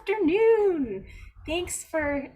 afternoon. Thanks for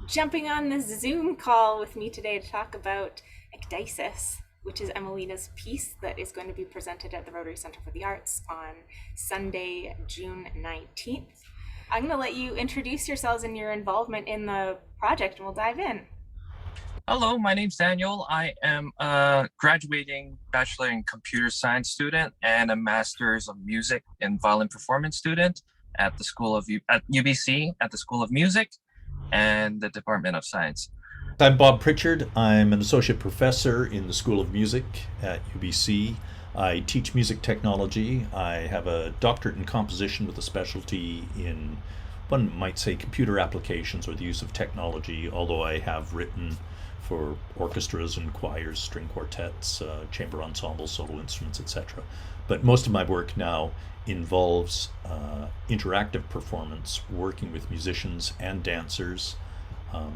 jumping on this Zoom call with me today to talk about ecdysis, which is Emmalena's piece that is going to be presented at the Rotary Center for the Arts on Sunday, June 19th. I'm going to let you introduce yourselves and your involvement in the project, and we'll dive in. Hello, my name's Daniel. I am a graduating Bachelor in Computer Science student and a Master's of Music and Violin Performance student at at UBC at the School of Music and the Department of Science. I'm Bob Pritchard. I'm an associate professor in the School of Music at UBC. I teach music technology. I have a doctorate in composition with a specialty in, one might say, computer applications or the use of technology, although I have written for orchestras and choirs, string quartets, chamber ensembles, solo instruments, etc. But most of my work now involves interactive performance, working with musicians and dancers.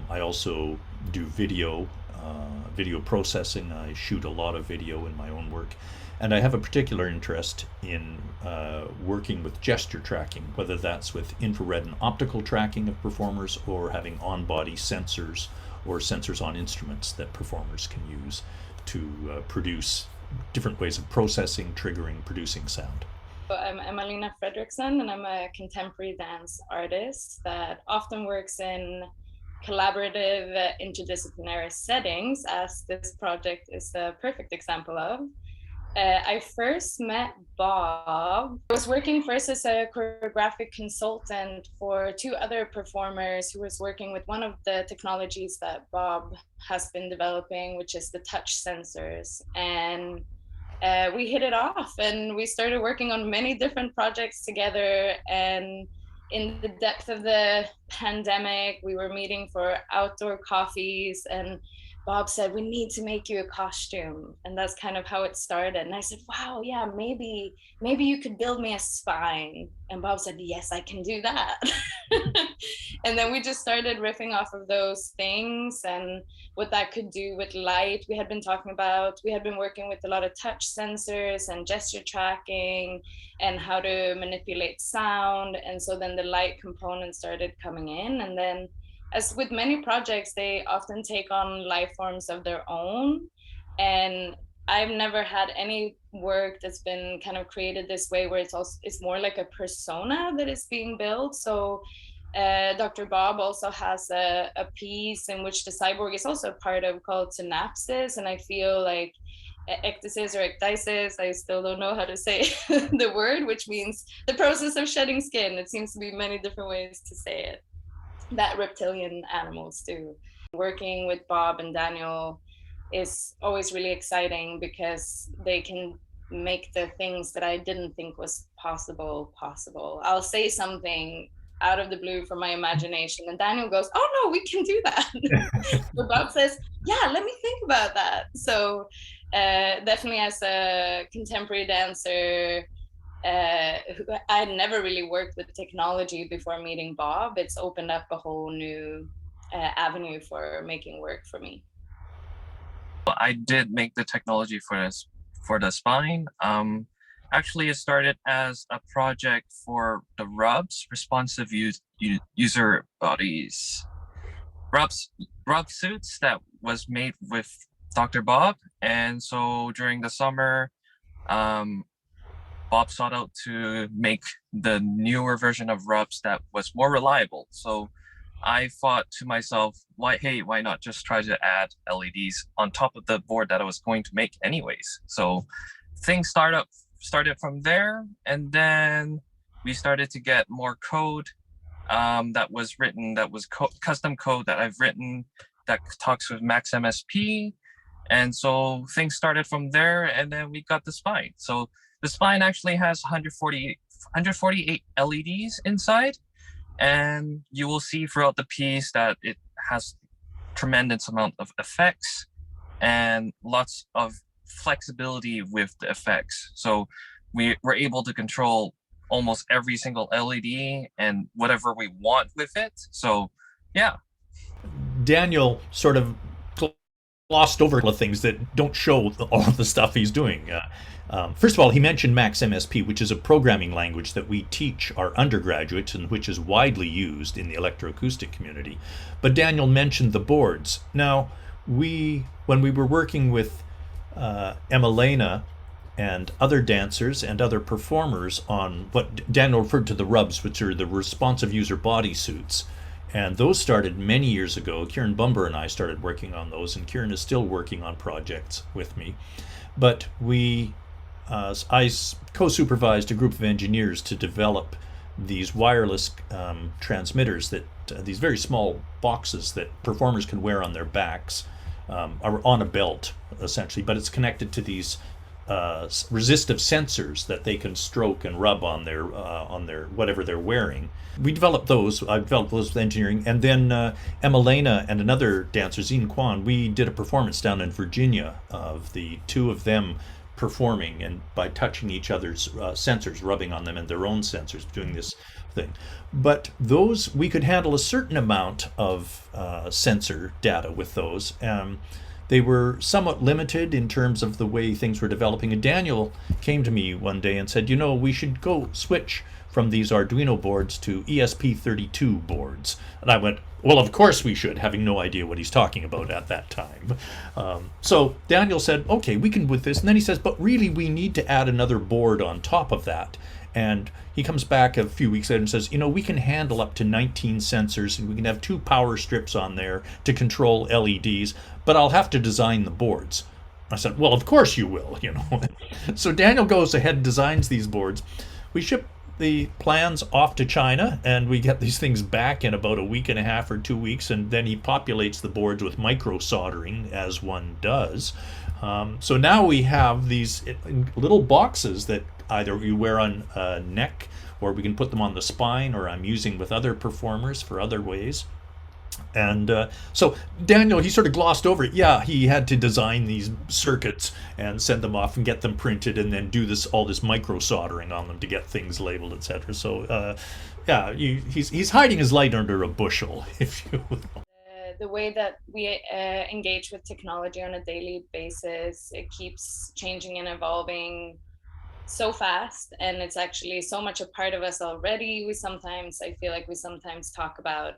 I also do video processing. I shoot a lot of video in my own work. And I have a particular interest in working with gesture tracking, whether that's with infrared and optical tracking of performers or having on-body sensors or sensors on instruments that performers can use to produce different ways of processing, triggering, producing sound. I'm Emmalena Fredriksson, and I'm a contemporary dance artist that often works in collaborative interdisciplinary settings, as this project is a perfect example of. I first met Bob. I was working first as a choreographic consultant for two other performers who was working with one of the technologies that Bob has been developing, which is the touch sensors. And we hit it off and we started working on many different projects together. And in the depth of the pandemic, we were meeting for outdoor coffees, and Bob said, we need to make you a costume. And that's kind of how it started. And I said, wow, yeah, maybe you could build me a spine. And Bob said, yes, I can do that. And then we just started riffing off of those things and what that could do with light. We had been working with a lot of touch sensors and gesture tracking and how to manipulate sound. And so then the light component started coming in. And then, as with many projects, they often take on life forms of their own. And I've never had any work that's been kind of created this way, where it's more like a persona that is being built. So Dr. Bob also has a piece in which the cyborg is also part of, called synapses. And I feel like ecdysis or ecdysis, I still don't know how to say the word, which means the process of shedding skin. It seems to be many different ways to say it, that reptilian animals do. Working with Bob and Daniel is always really exciting because they can make the things that I didn't think was possible. I'll say something out of the blue from my imagination and Daniel goes, oh no, we can do that. So Bob says, yeah, let me think about that. So definitely as a contemporary dancer, I'd never really worked with technology before meeting Bob. It's opened up a whole new avenue for making work for me. I did make the technology for the spine. Actually, it started as a project for the RUBS, responsive user bodies. RUB suits that was made with Dr. Bob. And so during the summer, Bob sought out to make the newer version of RUBS that was more reliable. So I thought to myself, why not just try to add LEDs on top of the board that I was going to make anyways? So things started from there, and then we started to get more code that was written, that was custom code that I've written that talks with Max MSP. And so things started from there, and then we got the spine. So the spine actually has 148 LEDs inside, and you will see throughout the piece that it has tremendous amount of effects and lots of flexibility with the effects. So we were able to control almost every single LED and whatever we want with it. So yeah. Daniel sort of glossed over the things that don't show all of the stuff he's doing. First of all, he mentioned Max MSP, which is a programming language that we teach our undergraduates and which is widely used in the electroacoustic community. But Daniel mentioned the boards. Now, when we were working with Emmalena and other dancers and other performers on what Daniel referred to the RUBs, which are the responsive user bodysuits. And those started many years ago. Kieran Bumber and I started working on those, and Kieran is still working on projects with me. But I co-supervised a group of engineers to develop these wireless transmitters that these very small boxes that performers can wear on their backs, are on a belt essentially, but it's connected to these resistive sensors that they can stroke and rub on their whatever they're wearing. We developed those. I developed those with engineering, and then Emmalena and another dancer, Zine Kwan, we did a performance down in Virginia of the two of them performing, and by touching each other's sensors, rubbing on them and their own sensors, doing this thing. But those, we could handle a certain amount of sensor data with those. They were somewhat limited in terms of the way things were developing. And Daniel came to me one day and said, we should go switch from these Arduino boards to ESP32 boards. And I went, well, of course we should, having no idea what he's talking about at that time. So Daniel said, okay, we can with this. And then he says, but really we need to add another board on top of that. And he comes back a few weeks later and says, we can handle up to 19 sensors, and we can have 2 power strips on there to control LEDs, but I'll have to design the boards. I said, well, of course you will, So Daniel goes ahead and designs these boards. We ship the plans off to China, and we get these things back in about a week and a half or 2 weeks, and then he populates the boards with micro soldering, as one does. So now we have these little boxes that either you wear on a neck, or we can put them on the spine, or I'm using with other performers for other ways. And so Daniel, he sort of glossed over it. Yeah, he had to design these circuits and send them off and get them printed, and then do all this micro soldering on them to get things labeled, etc. So yeah, he's hiding his light under a bushel, if you will. The way that we engage with technology on a daily basis, it keeps changing and evolving so fast, and it's actually so much a part of us already. I feel like we sometimes talk about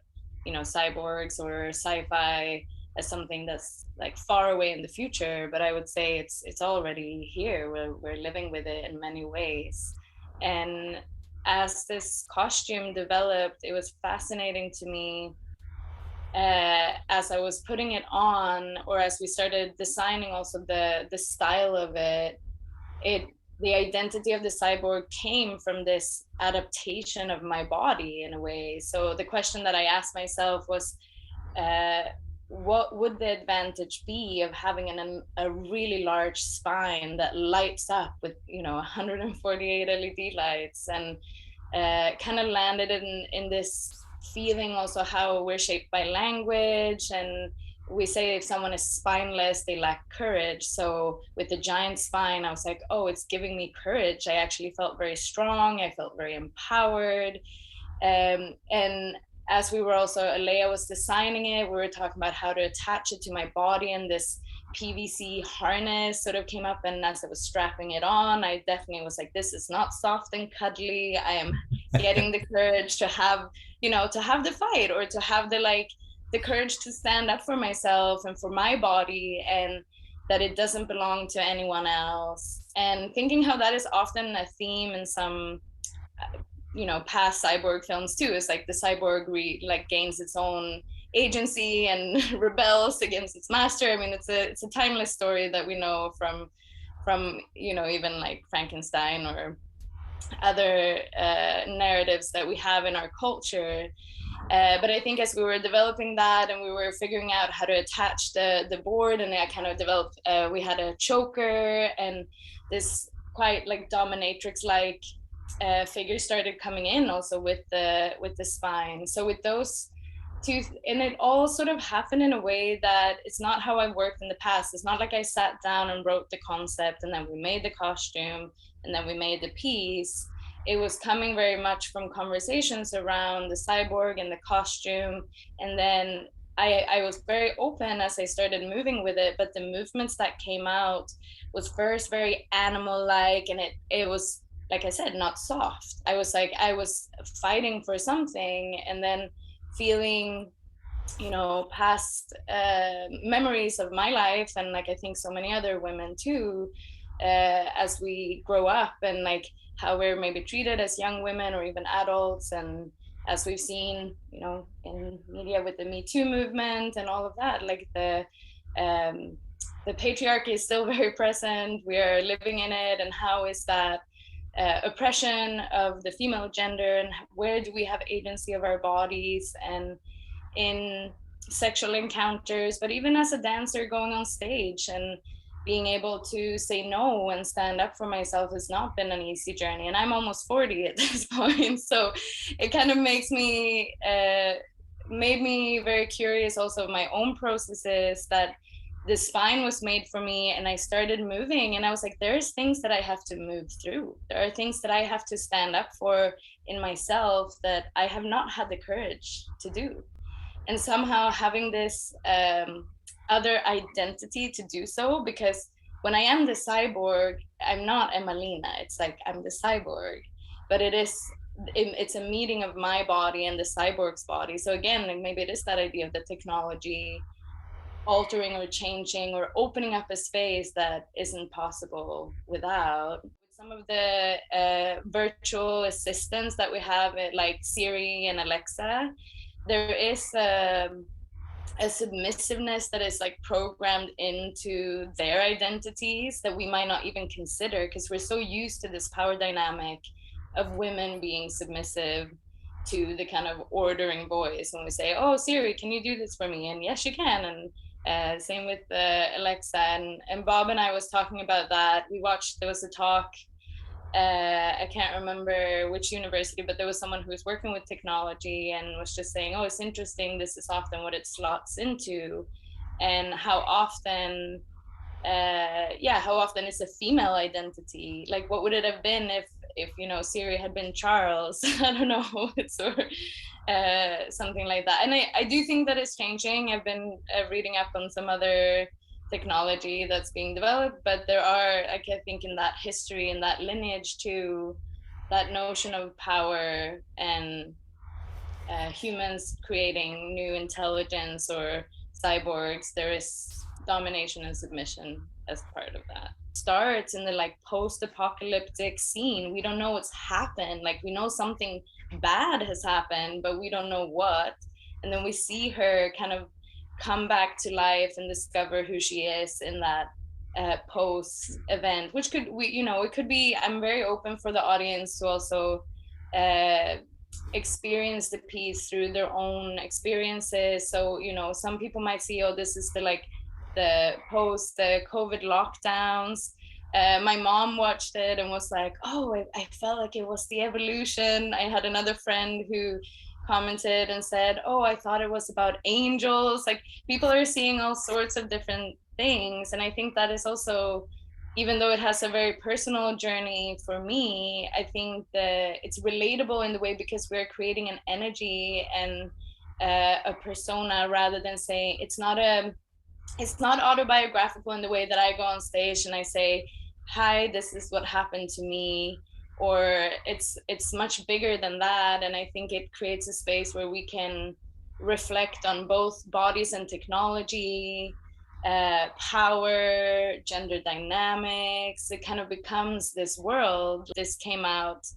cyborgs or sci-fi as something that's like far away in the future, but I would say it's already here. We're living with it in many ways. And as this costume developed, it was fascinating to me as I was putting it on, or as we started designing also the style of it, the identity of the cyborg came from this adaptation of my body in a way. So the question that I asked myself was, what would the advantage be of having a really large spine that lights up with 148 LED lights, and kind of landed in this feeling also how we're shaped by language, and we say if someone is spineless, they lack courage. So with the giant spine, I was like, oh, it's giving me courage. I actually felt very strong. I felt very empowered. And as we were also, Alea was designing it, we were talking about how to attach it to my body, and this PVC harness sort of came up, and as I was strapping it on, I definitely was like, this is not soft and cuddly. I am getting the courage to have, to have the fight, or to have the courage to stand up for myself and for my body, and that it doesn't belong to anyone else. And thinking how that is often a theme in some past cyborg films too, is like the cyborg gains its own agency and rebels against its master. I mean, it's a timeless story that we know from even like Frankenstein or other narratives that we have in our culture. But I think as we were developing that, and we were figuring out how to attach the board, and I kind of developed, we had a choker, and this quite like dominatrix like figure started coming in also with the spine. So with those two, and it all sort of happened in a way that it's not how I worked in the past. It's not like I sat down and wrote the concept, and then we made the costume, and then we made the piece. It was coming very much from conversations around the cyborg and the costume. And then I was very open as I started moving with it, but the movements that came out was first very animal-like, and it was, like I said, not soft. I was like, I was fighting for something, and then feeling, you know, past memories of my life, and like I think so many other women too, as we grow up, and like how we're maybe treated as young women or even adults, and as we've seen, you know, in media with the Me Too movement and all of that, like um, the patriarchy is still very present. We are living in it, and how is that oppression of the female gender, and where do we have agency of our bodies, and in sexual encounters, but even as a dancer going on stage and being able to say no and stand up for myself has not been an easy journey. And I'm almost 40 at this point. So it kind of makes me, made me very curious also of my own processes, that the spine was made for me, and I started moving, and I was like, there's things that I have to move through. There are things that I have to stand up for in myself that I have not had the courage to do. And somehow having this other identity to do so, because when I am the cyborg, I'm not Emmalena. It's like I'm the cyborg, but it's a meeting of my body and the cyborg's body. So again, like maybe it is that idea of the technology altering or changing or opening up a space that isn't possible without. Some of the virtual assistants that we have, like Siri and Alexa, there is a submissiveness that is like programmed into their identities that we might not even consider, because we're so used to this power dynamic of women being submissive to the kind of ordering voice when we say, oh Siri, can you do this for me? And yes you can. And same with Alexa. And Bob and I was talking about that. We watched, there was a talk, I can't remember which university, but there was someone who was working with technology and was just saying, oh, it's interesting, this is often what it slots into, and how often how often it's a female identity. Like what would it have been if you know, Siri had been Charles? I don't know. It's or something like that. And I do think that it's changing. I've been reading up on some other technology that's being developed, but there are, like, I think in that history and that lineage too, that notion of power and humans creating new intelligence or cyborgs, there is domination and submission as part of that. Starts in the like post-apocalyptic scene. We don't know what's happened. Like we know something bad has happened, but we don't know what. And then we see her kind of come back to life and discover who she is in that post event, which could, we, you know, it could be, I'm very open for the audience to also experience the piece through their own experiences. So, you know, some people might see, oh, this is the like the post the COVID lockdowns. My mom watched it and was like, oh, I felt like it was the evolution. I had another friend who commented and said, oh, I thought it was about angels. Like people are seeing all sorts of different things. And I think that is also, even though it has a very personal journey for me, I think that it's relatable in the way because we're creating an energy and a persona, rather than saying it's not autobiographical in the way that I go on stage and I say, hi, this is what happened to me, or it's much bigger than that. And I think it creates a space where we can reflect on both bodies and technology, power, gender dynamics. It kind of becomes this world. This came out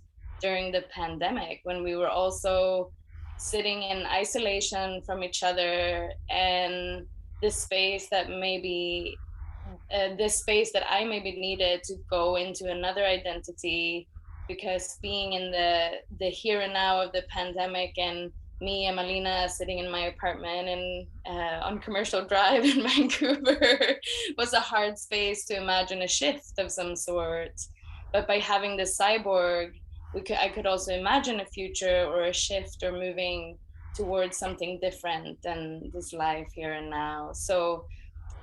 during the pandemic when we were also sitting in isolation from each other, and this space that maybe this space that I maybe needed to go into another identity, because being in the here and now of the pandemic, and me, Emmalena, sitting in my apartment and on Commercial Drive in Vancouver was a hard space to imagine a shift of some sort. But by having the cyborg, I could also imagine a future or a shift or moving towards something different than this life here and now. So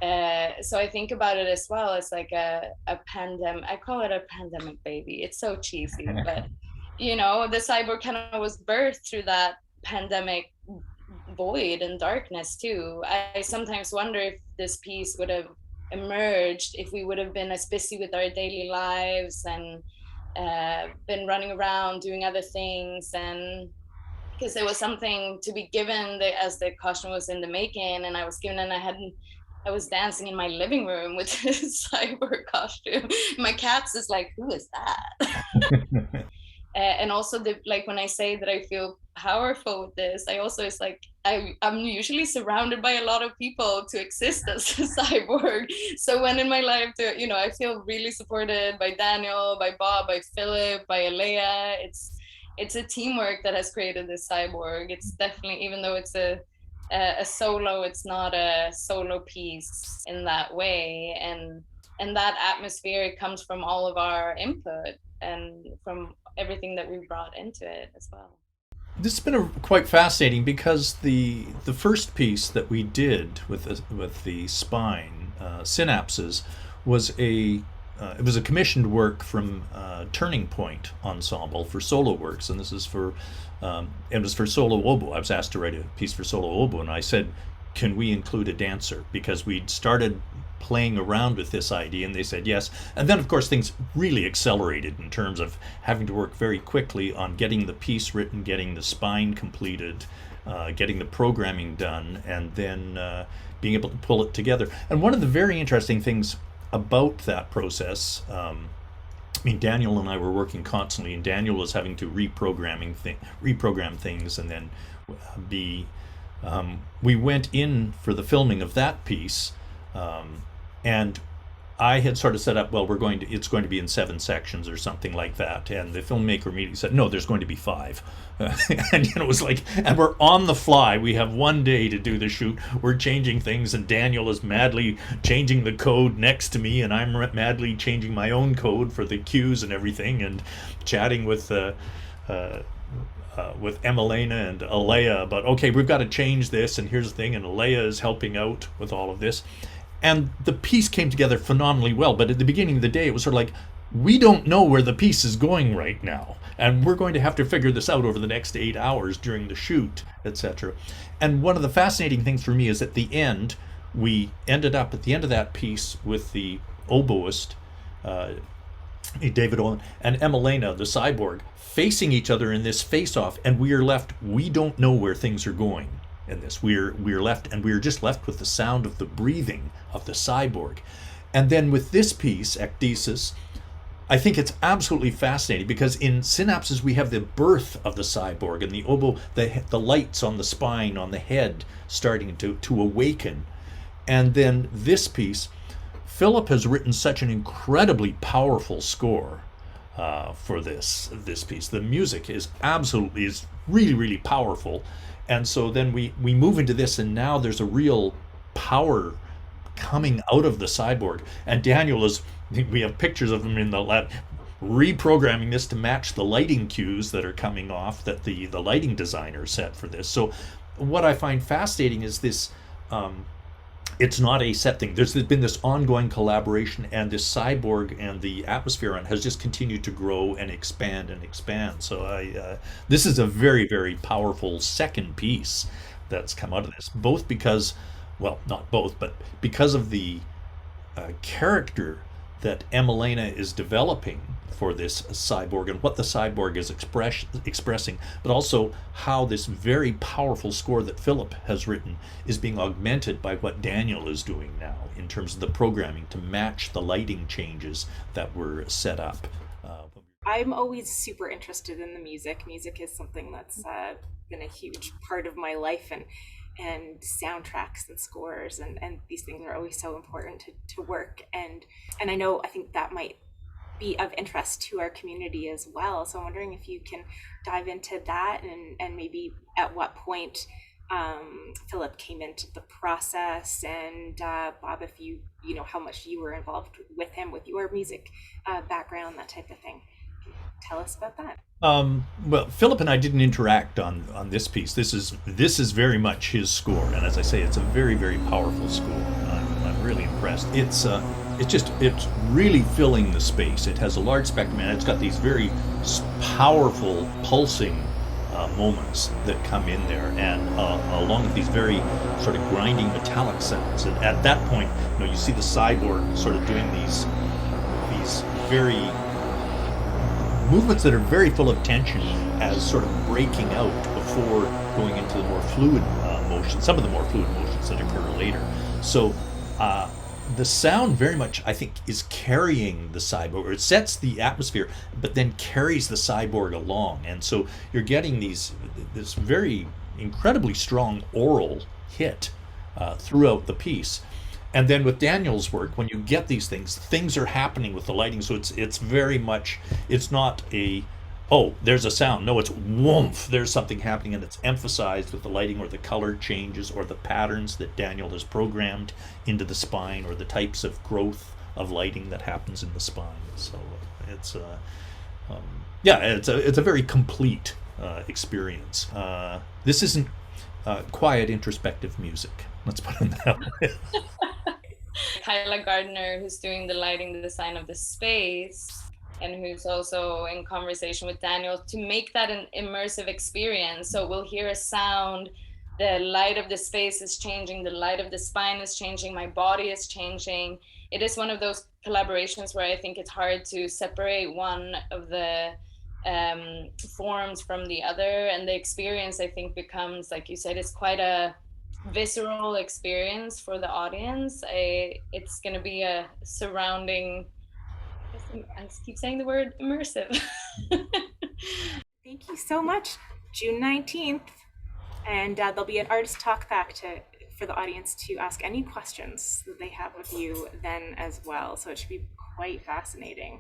I think about it as well as like a pandemic. I call it a pandemic baby. It's so cheesy, but you know, the cyborg kind of was birthed through that pandemic void and darkness too. I sometimes wonder if this piece would have emerged if we would have been as busy with our daily lives and been running around doing other things, and because there was something to be given as the costume was in the making, and I was given, and I was dancing in my living room with this cyber costume. My cat's is like, who is that? And also like when I say that I feel powerful with this, I also, it's like I'm usually surrounded by a lot of people to exist as a cyborg. So when in my life, I feel really supported by Daniel, by Bob, by Philip, by Alea. It's a teamwork that has created this cyborg. It's definitely, even though it's a solo, it's not a solo piece in that way, and that atmosphere comes from all of our input and from everything that we brought into it as well. This has been quite fascinating because the first piece that we did with the spine synapses was it was a commissioned work from Turning Point Ensemble for solo works, and this is it was for solo oboe. I was asked to write a piece for solo oboe, and I said, can we include a dancer? Because we'd started playing around with this idea, and they said yes. And then, of course, things really accelerated in terms of having to work very quickly on getting the piece written, getting the spine completed, getting the programming done, and then being able to pull it together. And one of the very interesting things about that process, I mean, Daniel and I were working constantly, and Daniel was having to reprogram things, and then we went in for the filming of that piece, and I had sort of set up, well, it's going to be in 7 sections or something like that, and the filmmaker immediately said, no, there's going to be 5. And it was like, and we're on the fly. We have 1 day to do the shoot. We're changing things, and Daniel is madly changing the code next to me, and I'm madly changing my own code for the cues and everything, and chatting with Emmalena and Alea about, okay, we've got to change this, and here's the thing, and Alea is helping out with all of this. And the piece came together phenomenally well, but at the beginning of the day, it was sort of like, we don't know where the piece is going right now, and we're going to have to figure this out over the next 8 hours during the shoot, etc. And one of the fascinating things for me is at the end, we ended up at the end of that piece with the oboist, David Owen, and Emmalena, the cyborg, facing each other in this face-off, and we are left, we don't know where things are going in this. We're left, and we're just left with the sound of the breathing of the cyborg. And then with this piece, Ecdysis, I think it's absolutely fascinating because in Synapses we have the birth of the cyborg, and the oboe, the lights on the spine, on the head, starting to awaken. And then this piece, Philip has written such an incredibly powerful score for this piece. The music is really, really powerful. And so then we move into this, and now there's a real power coming out of the cyborg. And Daniel we have pictures of him in the lab reprogramming this to match the lighting cues that are coming off that the lighting designer set for this. So what I find fascinating is this, it's not a set thing. There's been this ongoing collaboration, and this cyborg and the atmosphere on it has just continued to grow and expand and expand. So this is a very, very powerful second piece that's come out of this, both because, well, not both, but because of the character that Emmalena is developing for this cyborg and what the cyborg is expressing, but also how this very powerful score that Philip has written is being augmented by what Daniel is doing now in terms of the programming to match the lighting changes that were set up. I'm always super interested in the music. Music is something that's been a huge part of my life, and soundtracks and scores and these things are always so important to work, and I think that might be of interest to our community as well. So I'm wondering if you can dive into that, and maybe at what point Philip came into the process, and Bob, if you know how much you were involved with him with your music background, that type of thing. Tell us about that. Well, Philip and I didn't interact on this piece. This is very much his score, and as I say, it's a very, very powerful score. I'm really impressed. It's really filling the space. It has a large spectrum, and it's got these very powerful pulsing moments that come in there, and along with these very sort of grinding metallic sounds. And at that point, you see the cyborg sort of doing these very movements that are very full of tension as sort of breaking out before going into the more fluid motion, some of the more fluid motions that occur later. So the sound very much, I think, is carrying the cyborg, or it sets the atmosphere, but then carries the cyborg along. And so you're getting this very incredibly strong oral hit throughout the piece. And then with Daniel's work, when you get these things are happening with the lighting. So it's very much, it's not a, oh, there's a sound. No, it's woomph, there's something happening, and it's emphasized with the lighting or the color changes or the patterns that Daniel has programmed into the spine, or the types of growth of lighting that happens in the spine. So it's it's a very complete experience. This isn't quiet introspective music. Let's put it that way. Kyla Gardner, who's doing the lighting design of the space, and who's also in conversation with Daniel to make that an immersive experience. So we'll hear a sound, the light of the space is changing, the light of the spine is changing, my body is changing. It is one of those collaborations where I think it's hard to separate one of the forms from the other, and the experience, I think, becomes, like you said, it's quite a visceral experience for the audience. It's going to be a surrounding, I keep saying the word immersive. Thank you so much. June 19th. And there'll be an artist talk back for the audience to ask any questions that they have of you then as well. So it should be quite fascinating.